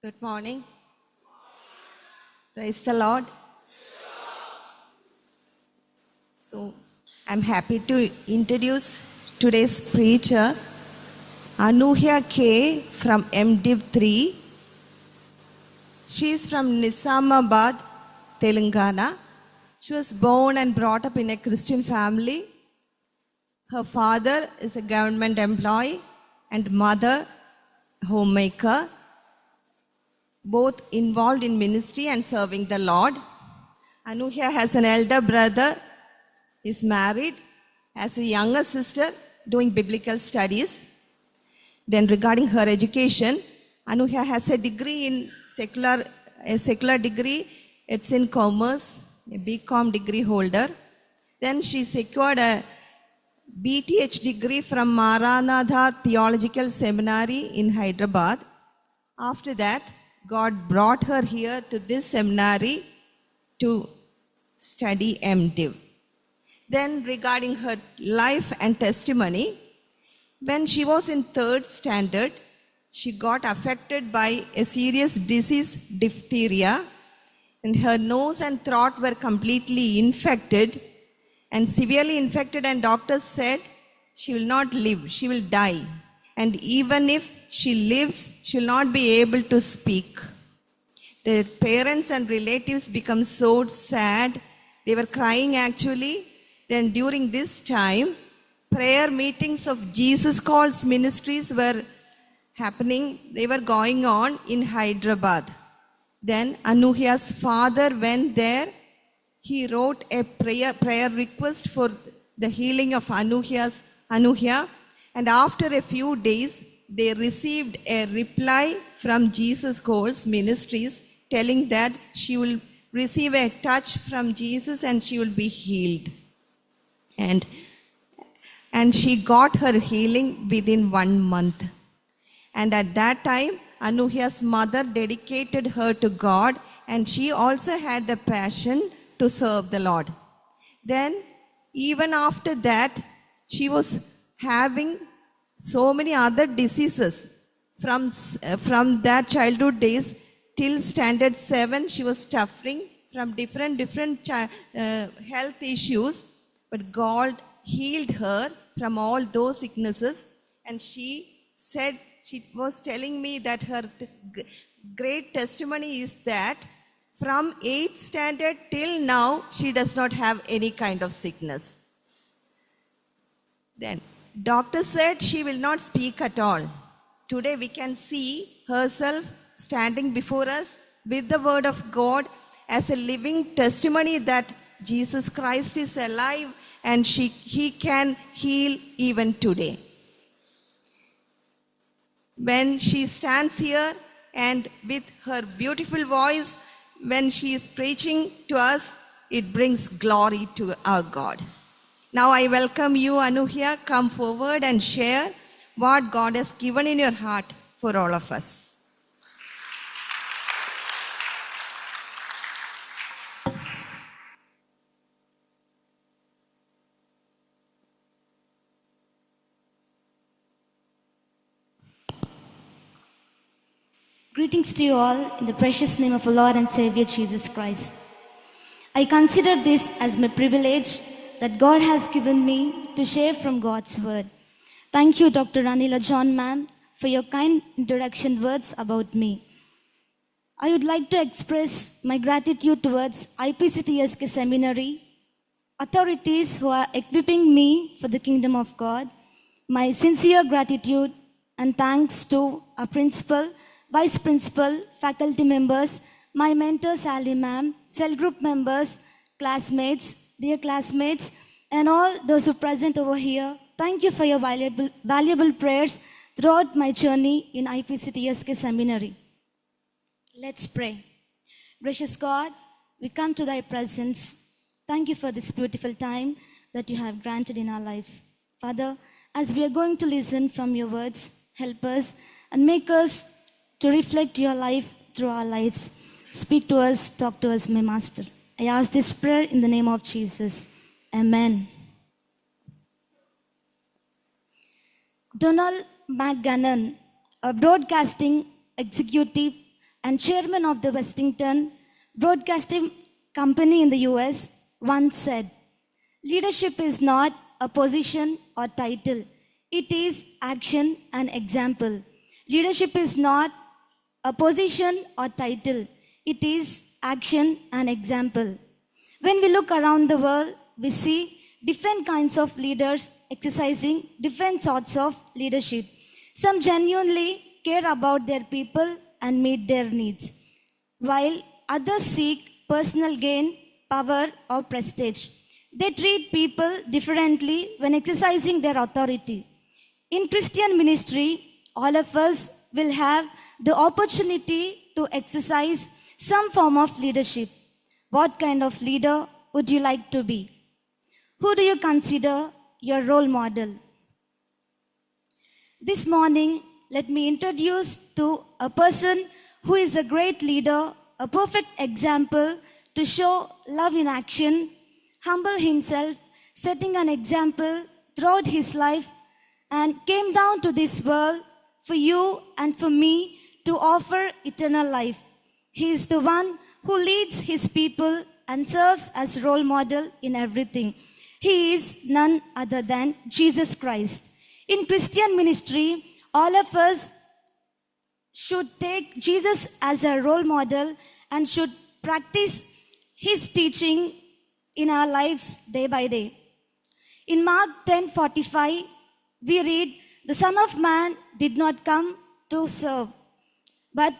Good morning. Praise the Lord. So, I'm happy to introduce today's preacher, Anuhya K. from MDiv 3. She is from Nizamabad, Telangana. She was born and brought up in a Christian family. Her father is a government employee and mother homemaker, both involved in ministry and serving the Lord. Anuhya has an elder brother, is married, has a younger sister doing biblical studies. Then regarding her education, Anuhya has a degree in secular degree. It's in commerce, a BCom degree holder. Then she secured a BTH degree from Maranatha Theological Seminary in Hyderabad. After that, God brought her here to this seminary to study MDiv. Then regarding her life and testimony, when she was in 3rd standard, she got affected by a serious disease, diphtheria, and her nose and throat were completely infected and severely infected, and doctors said she will not live, she will die. And even if she lives, she will not be able to speak. Their parents and relatives become so sad. They were crying actually. Then during this time, prayer meetings of Jesus Calls Ministries were happening. They were going on in Hyderabad. Then Anuhya's father went there. He wrote a prayer request for the healing of Anuhya. And after a few days, they received a reply from Jesus Calls Ministries telling that she will receive a touch from Jesus and she will be healed. And she got her healing within 1 month. And at that time, Anuhya's mother dedicated her to God, and she also had the passion to serve the Lord. Then, even after that, she was having so many other diseases. From that childhood days till standard 7, she was suffering from different health issues. But God healed her from all those sicknesses, and she was telling me that her great testimony is that from 8th standard till now, she does not have any kind of sickness. Then, doctor said she will not speak at all. Today we can see herself standing before us with the word of God as a living testimony that Jesus Christ is alive and he can heal even today. When she stands here and with her beautiful voice, when she is preaching to us, it brings glory to our God. Now I welcome you, Anuhya. Come forward and share what God has given in your heart for all of us. Greetings to you all in the precious name of our Lord and Savior Jesus Christ. I consider this as my privilege that God has given me to share from God's word. Thank you, Dr. Anila John ma'am, for your kind introduction words about me. I would like to express my gratitude towards IPCTSK Seminary, authorities who are equipping me for the kingdom of God, my sincere gratitude and thanks to our principal, vice principal, faculty members, my mentor Sally ma'am, cell group members, classmates, dear classmates, and all those who present over here. Thank you for your valuable prayers throughout my journey in IPCTSK Seminary. Let's pray. Gracious God, we come to thy presence. Thank you for this beautiful time that you have granted in our lives. Father, as we are going to listen from your words, help us and make us to reflect your life through our lives. Speak to us, talk to us, my Master. I ask this prayer in the name of Jesus. Amen. Donald McGannon, a broadcasting executive, and chairman of the Westinghouse Broadcasting Company in the US, once said, "Leadership is not a position or title. It is action and example." Leadership is not a position or title. It is action and example. When we look around the world, we see different kinds of leaders exercising different sorts of leadership. Some genuinely care about their people and meet their needs, while others seek personal gain, power, or prestige. They treat people differently when exercising their authority. In Christian ministry, all of us will have the opportunity to exercise some form of leadership. What kind of leader would you like to be? Who do you consider your role model? This morning, let me introduce to a person who is a great leader, a perfect example to show love in action, humble himself, setting an example throughout his life, and came down to this world for you and for me to offer eternal life. He is the one who leads his people and serves as role model in everything. He is none other than Jesus Christ. In Christian ministry, all of us should take Jesus as a role model and should practice his teaching in our lives day by day. In Mark 10:45, we read, "The Son of Man did not come to serve, but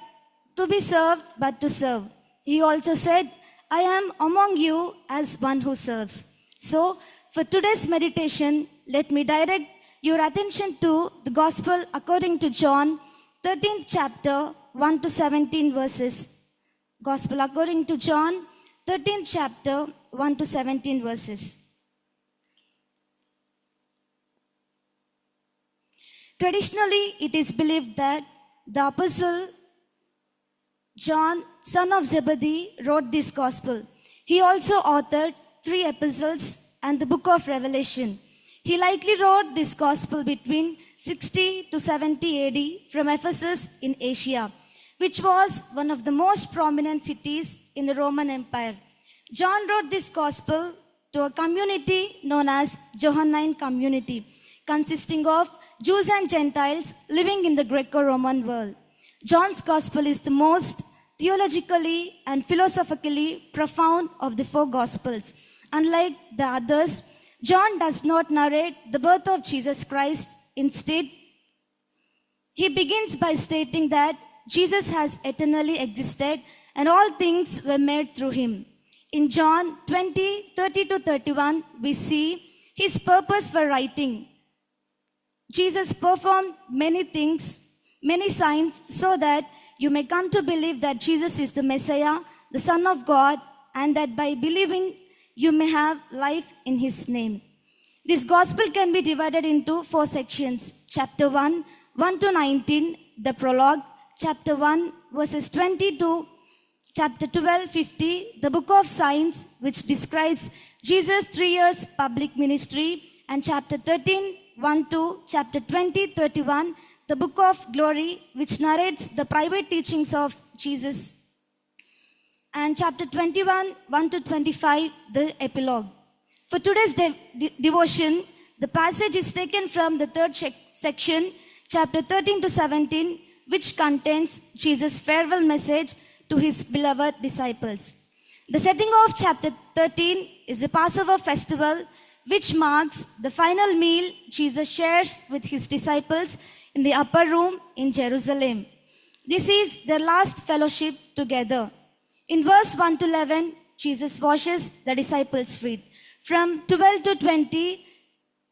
to be served, but to serve." He also said, "I am among you as one who serves." So, for today's meditation, let me direct your attention to the Gospel according to John, 13th chapter, 1 to 17 verses. Gospel according to John, 13th chapter, 1 to 17 verses. Traditionally, it is believed that the Apostle John, son of Zebedee, wrote this Gospel. He also authored 3 epistles and the book of Revelation. He likely wrote this Gospel between 60 to 70 AD from Ephesus in Asia, which was one of the most prominent cities in the Roman Empire. John wrote this Gospel to a community known as Johannine community, consisting of Jews and Gentiles living in the Greco-Roman world. John's Gospel is the most theologically and philosophically profound of the 4 Gospels. Unlike the others, John does not narrate the birth of Jesus Christ. Instead, he begins by stating that Jesus has eternally existed and all things were made through him. In John 20:30 to 31, we see his purpose for writing. Jesus performed many things, many signs, so that you may come to believe that Jesus is the Messiah, the Son of God, and that by believing you may have life in his name. This gospel can be divided into 4 sections. Chapter 1, 1 to 19, the prologue. Chapter 1, verses 20 to chapter 12, 50, the book of signs, which describes Jesus' 3 years public ministry. And chapter 13, 1 to chapter 20, 31, the book of glory, which narrates the private teachings of Jesus. And chapter 21, 1 to 25, the epilogue. For today's devotion, the passage is taken from the 3rd section, chapter 13 to 17, which contains Jesus' farewell message to his beloved disciples. The setting of chapter 13 is the Passover festival, which marks the final meal Jesus shares with his disciples in the upper room in Jerusalem. This is their last fellowship together. In verse 1 to 11, Jesus washes the disciples' feet. From 12 to 20,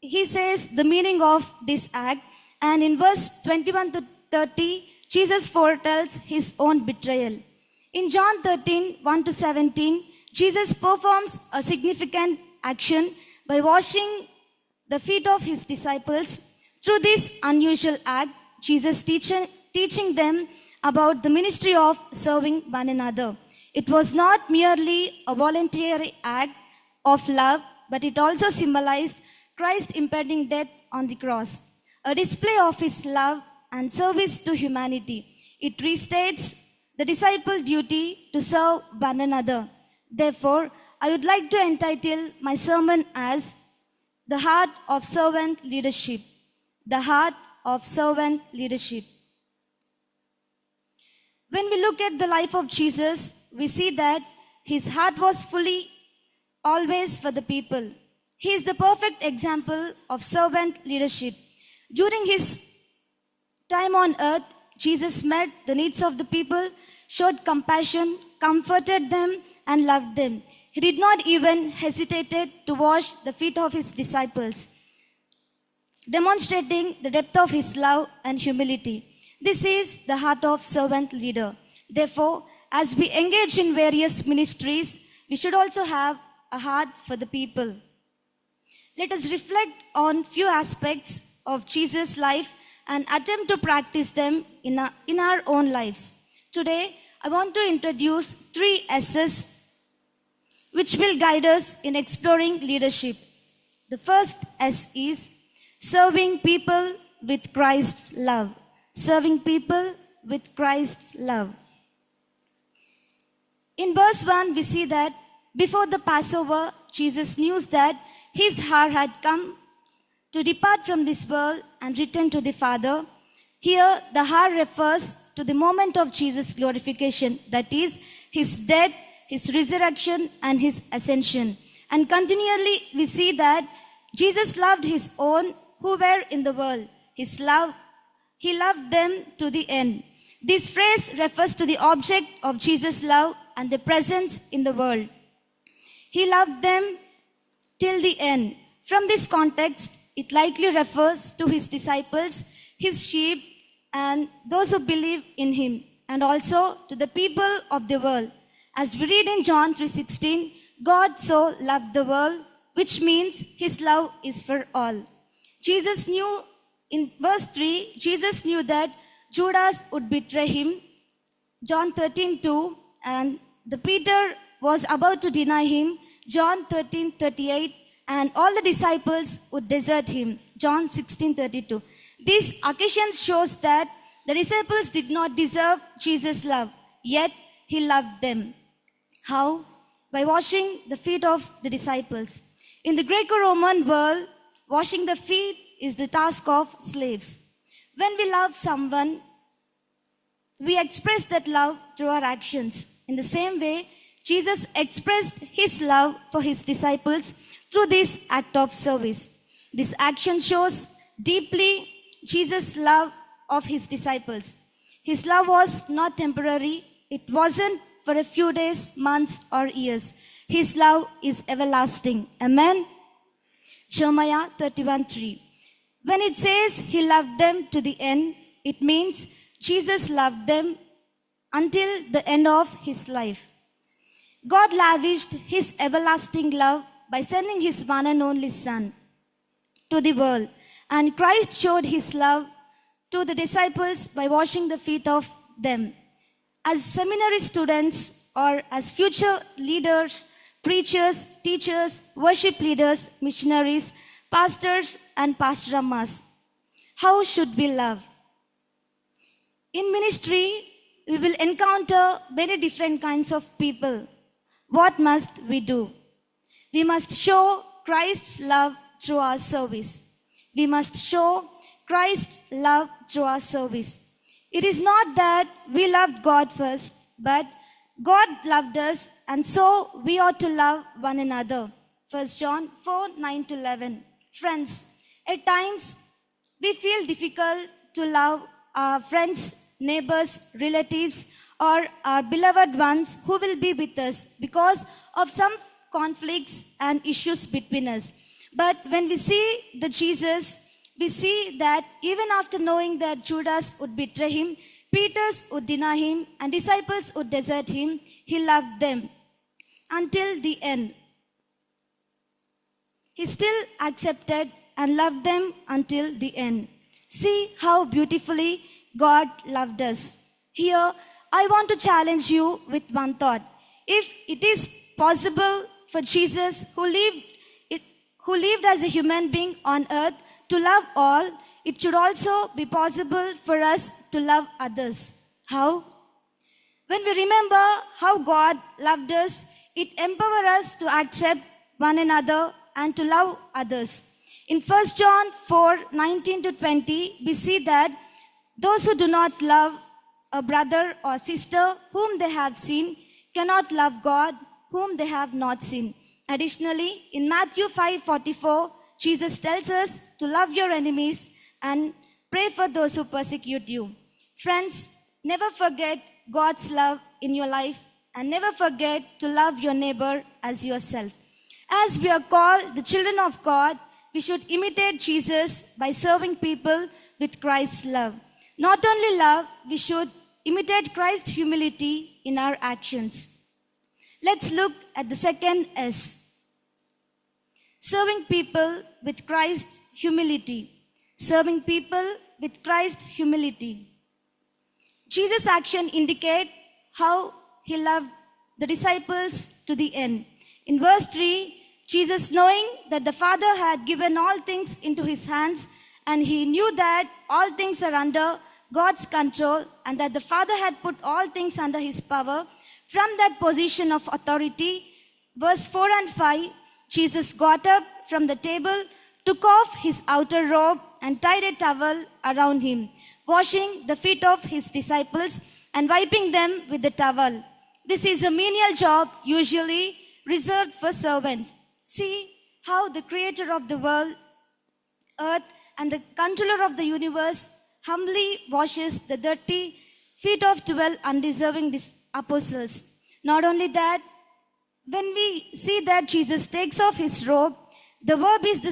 he says the meaning of this act. And in verse 21 to 30, Jesus foretells his own betrayal. In John 13, 1 to 17, Jesus performs a significant action by washing the feet of his disciples. Through this unusual act, Jesus teaching them about the ministry of serving one another. It was not merely a voluntary act of love, but it also symbolized Christ's impending death on the cross, a display of his love and service to humanity. It restates the disciple duty to serve one another. Therefore, I would like to entitle my sermon as The Heart of Servant Leadership. The Heart of Servant Leadership. When we look at the life of Jesus, we see that his heart was fully always for the people. He is the perfect example of servant leadership. During his time on earth, Jesus met the needs of the people, showed compassion, comforted them, and loved them. He did not even hesitate to wash the feet of his disciples, demonstrating the depth of his love and humility. This is the heart of servant leader. Therefore, as we engage in various ministries, we should also have a heart for the people. Let us reflect on few aspects of Jesus' life and attempt to practice them in our own lives. Today, I want to introduce 3 S's which will guide us in exploring leadership. The first S is serving people with Christ's love. Serving people with Christ's love. In verse 1, we see that before the Passover, Jesus knew that his hour had come to depart from this world and return to the Father. Here, the hour refers to the moment of Jesus' glorification, that is, his death, his resurrection, and his ascension. And continually, we see that Jesus loved his own who were in the world. He loved them to the end. This phrase refers to the object of Jesus' love and the presence in the world. He loved them till the end. From this context, it likely refers to his disciples, his sheep, and those who believe in him, and also to the people of the world. As we read in John 3:16, God so loved the world, which means his love is for all. Jesus knew, in verse 3, Jesus knew that Judas would betray him, John 13:2, and the Peter was about to deny him, John 13:38, and all the disciples would desert him, John 16:32. This occasion shows that the disciples did not deserve Jesus' love, yet he loved them. How? By washing the feet of the disciples. In the Greco-Roman world, washing the feet is the task of slaves. When we love someone, we express that love through our actions. In the same way, Jesus expressed his love for his disciples through this act of service. This action shows deeply Jesus' love of his disciples. His love was not temporary. It wasn't for a few days, months, or years. His love is everlasting. Amen? Jeremiah 31:3. When it says he loved them to the end, it means Jesus loved them until the end of his life. God lavished his everlasting love by sending his one and only Son to the world. And Christ showed his love to the disciples by washing the feet of them. As seminary students or as future leaders, preachers, teachers, worship leaders, missionaries, pastors, and pastorammas, how should we love? In ministry, we will encounter many different kinds of people. What must we do? We must show Christ's love through our service. We must show Christ's love through our service. It is not that we loved God first, but God loved us, and so we ought to love one another. 1 John 4:9-11. Friends, at times we feel difficult to love our friends, neighbors, relatives, or our beloved ones who will be with us because of some conflicts and issues between us. But when we see the Jesus, we see that even after knowing that Judas would betray him, Peter would deny him, and disciples would desert him, he loved them until the end. He still accepted and loved them until the end. See how beautifully God loved us. Here, I want to challenge you with one thought. If it is possible for Jesus, who lived as a human being on earth, to love all, it should also be possible for us to love others. How? When we remember how God loved us, it empowers us to accept one another and to love others. In 1 John 4:19 to 20, we see that those who do not love a brother or sister whom they have seen cannot love God whom they have not seen. Additionally, in Matthew 5:44, Jesus tells us to love your enemies and pray for those who persecute you. Friends, never forget God's love in your life and never forget to love your neighbor as yourself. As we are called the children of God, we should imitate Jesus by serving people with Christ's love. Not only love, we should imitate Christ's humility in our actions. Let's look at the second S. Serving people with Christ's humility. Serving people with Christ's humility. Jesus' action indicate how he loved the disciples to the end. In verse 3, Jesus, knowing that the Father had given all things into his hands, and he knew that all things are under God's control, and that the Father had put all things under his power, from that position of authority, verse 4 and 5, Jesus got up from the table, took off his outer robe, and tied a towel around him, washing the feet of his disciples and wiping them with the towel. This is a menial job usually reserved for servants. See how the creator of the world, earth, and the controller of the universe humbly washes the dirty feet of 12 undeserving apostles. Not only that, when we see that Jesus takes off his robe, the verb used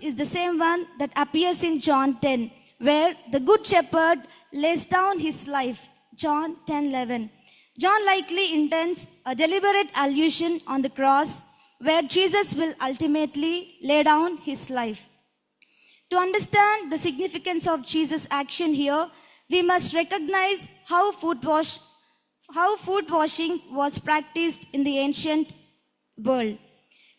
is the same one that appears in John 10, where the good shepherd lays down his life. John 10:11. John likely intends a deliberate allusion on the cross, where Jesus will ultimately lay down his life. To understand the significance of Jesus' action here, we must recognize how foot washing was practiced in the ancient world.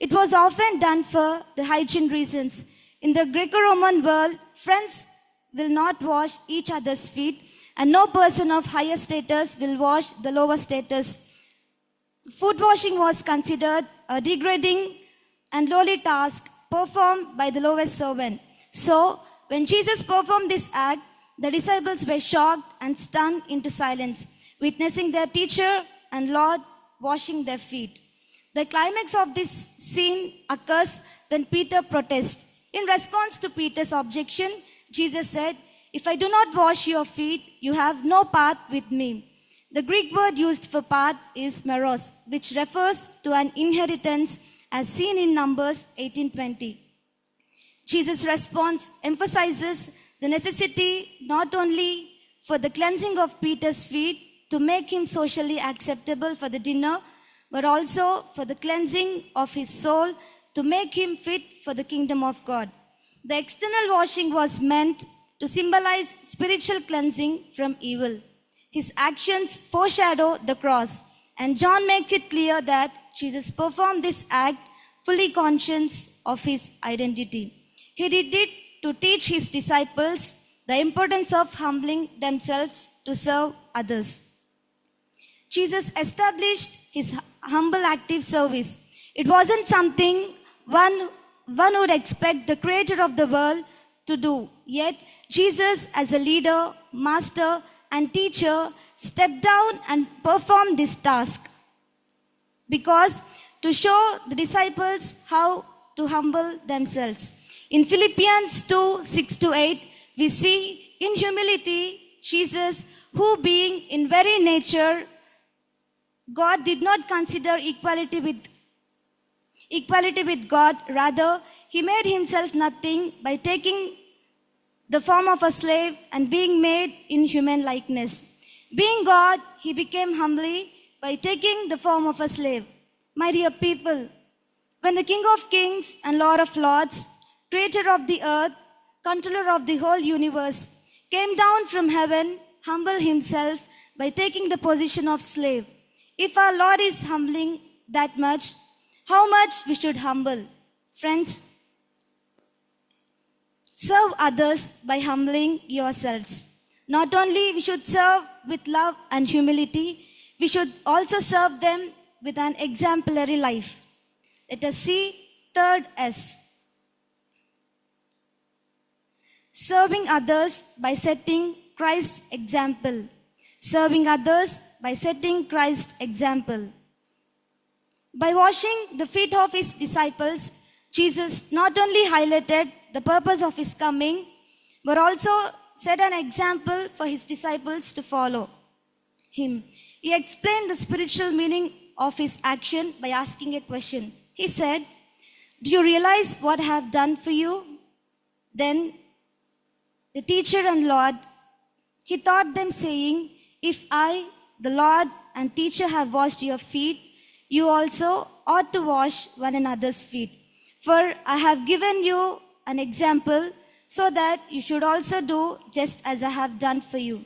It was often done for the hygiene reasons. In the Greco-Roman world, friends will not wash each other's feet, and no person of higher status will wash the lower status. Foot washing was considered a degrading and lowly task performed by the lowest servant. So, when Jesus performed this act, the disciples were shocked and stunned into silence, witnessing their teacher and Lord washing their feet. The climax of this scene occurs when Peter protests. In response to Peter's objection, Jesus said, "If I do not wash your feet, you have no part with me." The Greek word used for part is meros, which refers to an inheritance as seen in Numbers 18:20. Jesus' response emphasizes the necessity not only for the cleansing of Peter's feet to make him socially acceptable for the dinner, but also for the cleansing of his soul to make him fit for the kingdom of God. The external washing was meant to symbolize spiritual cleansing from evil. His actions foreshadow the cross, and John makes it clear that Jesus performed this act fully conscious of his identity. He did it to teach his disciples the importance of humbling themselves to serve others. Jesus established his humble active service. It wasn't something one would expect the creator of the world to do. Yet, Jesus, as a leader, master, and teacher, stepped down and performed this task because to show the disciples how to humble themselves. In Philippians 2:6-8, we see in humility Jesus, who being in very nature God, did not consider equality with God. Rather, he made himself nothing by taking the form of a slave and being made in human likeness. Being God, he became humbly by taking the form of a slave. My dear people, when the King of Kings and Lord of Lords, creator of the earth, controller of the whole universe, came down from heaven, humbled himself by taking the position of slave. If our Lord is humbling that much, how much we should humble? Friends, serve others by humbling yourselves. Not only we should serve with love and humility, we should also serve them with an exemplary life. Let us see third S. Serving others by setting Christ's example. Serving others by setting Christ's example. By washing the feet of his disciples, Jesus not only highlighted the purpose of his coming, but also set an example for his disciples to follow him. He explained the spiritual meaning of his action by asking a question. He said, "Do you realize what I have done for you?" Then the teacher and Lord, he taught them, saying, "If I, the Lord and teacher, have washed your feet, you also ought to wash one another's feet. For I have given you an example, so that you should also do just as I have done for you."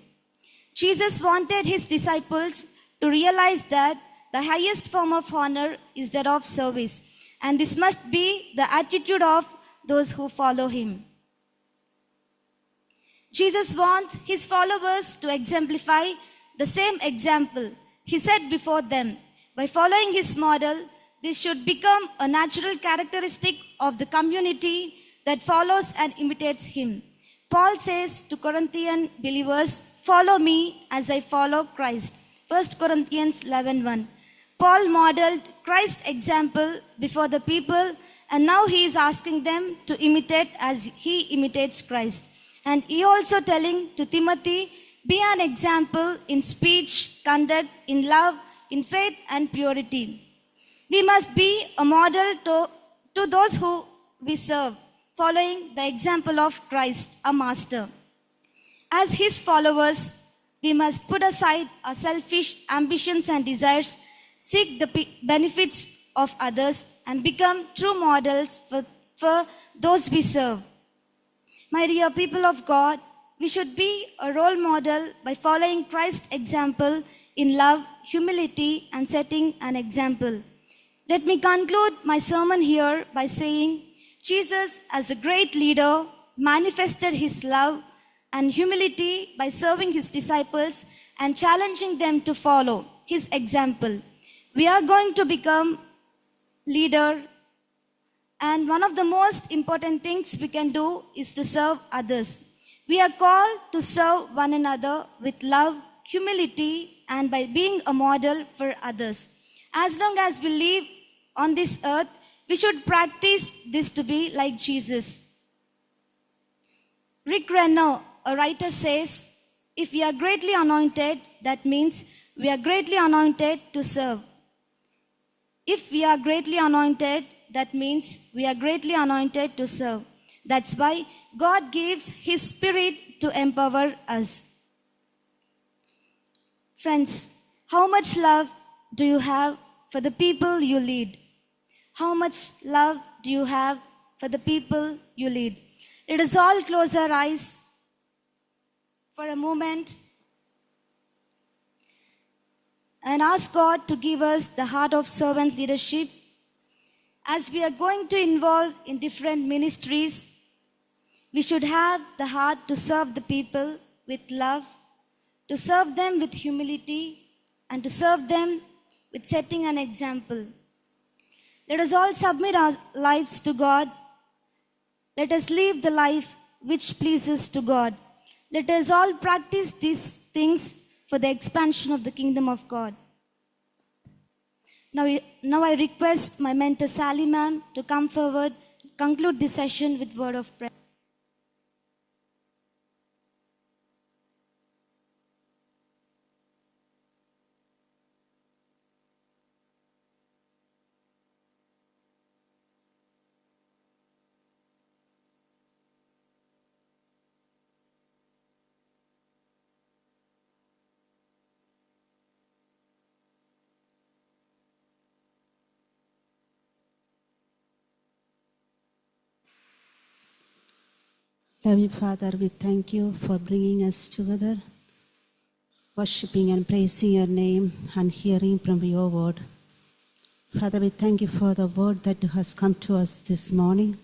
Jesus wanted his disciples to realize that the highest form of honor is that of service, and this must be the attitude of those who follow him. Jesus wants his followers to exemplify the same example he set before them. By following his model, this should become a natural characteristic of the community that follows and imitates him. Paul says to Corinthian believers, "Follow me as I follow Christ." 1 Corinthians 11:1. Paul modeled Christ's example before the people, and now he is asking them to imitate as he imitates Christ. And he also telling to Timothy, "Be an example in speech, conduct, in love, in faith and purity." We must be a model to those who we serve, following the example of Christ, our Master. As his followers, we must put aside our selfish ambitions and desires, seek the benefits of others, and become true models for those we serve. My dear people of God, we should be a role model by following Christ's example in love, humility, and setting an example. Let me conclude my sermon here by saying, Jesus, as a great leader, manifested his love and humility by serving his disciples and challenging them to follow his example. We are going to become leader, and one of the most important things we can do is to serve others. We are called to serve one another with love, humility, and by being a model for others. As long as we live on this earth, we should practice this to be like Jesus. Rick Renner, a writer, says, "If we are greatly anointed, that means we are greatly anointed to serve. If we are greatly anointed, that means we are greatly anointed to serve. That's why God gives his Spirit to empower us." Friends, how much love do you have for the people you lead? How much love do you have for the people you lead? Let us all close our eyes for a moment and ask God to give us the heart of servant leadership. As we are going to involve in different ministries, we should have the heart to serve the people with love, to serve them with humility, and to serve them with setting an example. Let us all submit our lives to God. Let us live the life which pleases to God. Let us all practice these things for the expansion of the kingdom of God. Now I request my mentor Sally ma'am to come forward, conclude this session with word of prayer. Loving Father, we thank you for bringing us together, worshiping and praising your name and hearing from your word. Father, we thank you for the word that has come to us this morning.